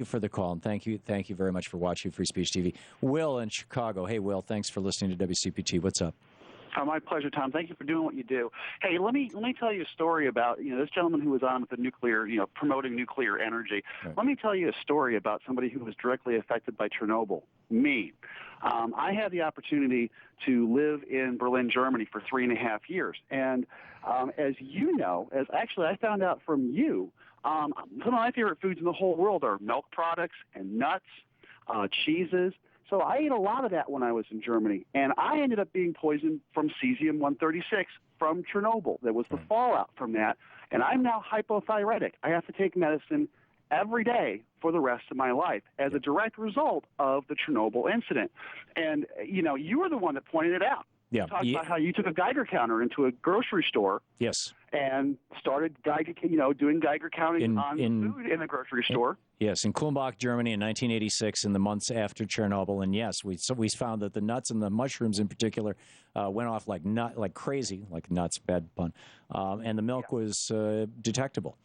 you for the call, and thank you very much for watching Free Speech TV. Will in Chicago. Hey, Will, thanks for listening to WCPT. What's up? My pleasure, Tom. Thank you for doing what you do. Hey, let me tell you a story about this gentleman who was on with the nuclear, promoting nuclear energy. Right. Let me tell you a story about somebody who was directly affected by Chernobyl. Me. I had the opportunity to live in Berlin, Germany for 3.5 years, and as you know, I found out from you, some of my favorite foods in the whole world are milk products and nuts, cheeses. So I ate a lot of that when I was in Germany, and I ended up being poisoned from cesium-136 from Chernobyl. There was the fallout from that, and I'm now hypothyroidic. I have to take medicine every day for the rest of my life as a direct result of the Chernobyl incident. And, you were the one that pointed it out. Yeah. You talked about how you took a Geiger counter into a grocery store. Yes. And started doing Geiger counting on food in the grocery store. Yes, in Kulmbach, Germany, in 1986, in the months after Chernobyl, and yes, we found that the nuts and the mushrooms in particular went off like crazy, like nuts, bad pun, and the milk was detectable.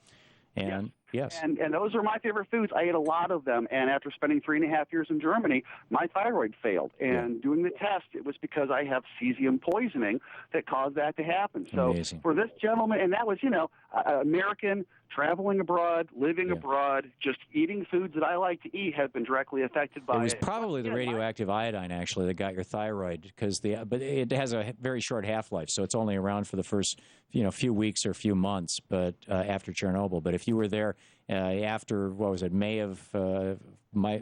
And yes. And those are my favorite foods. I ate a lot of them. And after spending 3.5 years in Germany, my thyroid failed. And doing the test, it was because I have cesium poisoning that caused that to happen. So Amazing. For this gentleman, and that was, American, traveling abroad, living abroad, just eating foods that I like to eat have been directly affected by it. It was probably the radioactive iodine, actually, that got your thyroid, but it has a very short half-life, so it's only around for the first few weeks or few months but after Chernobyl. But if you were there after, May of, my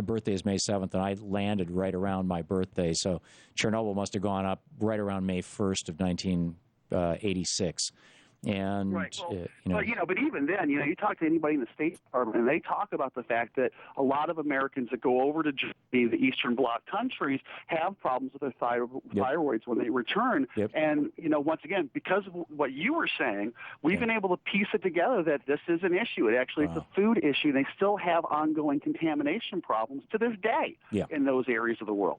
birthday is May 7th, and I landed right around my birthday, so Chernobyl must have gone up right around May 1st of 1986. And right. Well, but even then, you talk to anybody in the State Department, and they talk about the fact that a lot of Americans that go over to Germany, the Eastern Bloc countries, have problems with their thyroids when they return. Yep. And once again, because of what you were saying, we've been able to piece it together that this is an issue. It's a food issue. They still have ongoing contamination problems to this day in those areas of the world.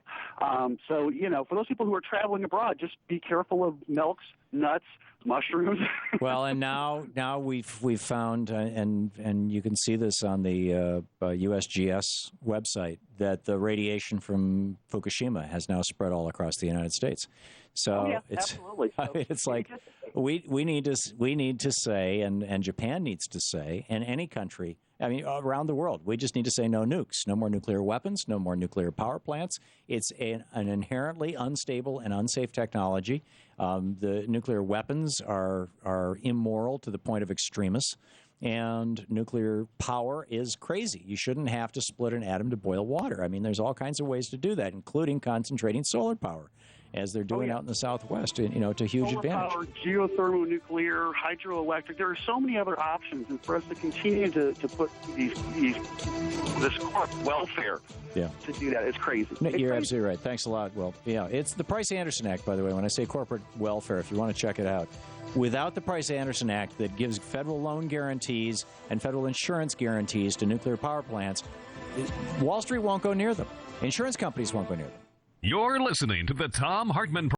So for those people who are traveling abroad, just be careful of milks, nuts, mushrooms. Well, and now we've found, and you can see this on the USGS website, that the radiation from Fukushima has now spread all across the United States. So absolutely. It's like we need to say, and Japan needs to say, and any country, around the world, we just need to say no nukes, no more nuclear weapons, no more nuclear power plants. It's an inherently unstable and unsafe technology. The nuclear weapons are immoral to the point of extremists, and nuclear power is crazy. You shouldn't have to split an atom to boil water. There's all kinds of ways to do that, including concentrating solar power, as they're doing out in the Southwest, to huge solar advantage. Power, geothermal, hydroelectric. There are so many other options, and for us to continue to put this corporate welfare to do that is crazy. No, you're absolutely right. Thanks a lot, Will. Yeah, it's the Price-Anderson Act, by the way. When I say corporate welfare, if you want to check it out, without the Price-Anderson Act that gives federal loan guarantees and federal insurance guarantees to nuclear power plants, Wall Street won't go near them. Insurance companies won't go near them. You're listening to the Tom Hartmann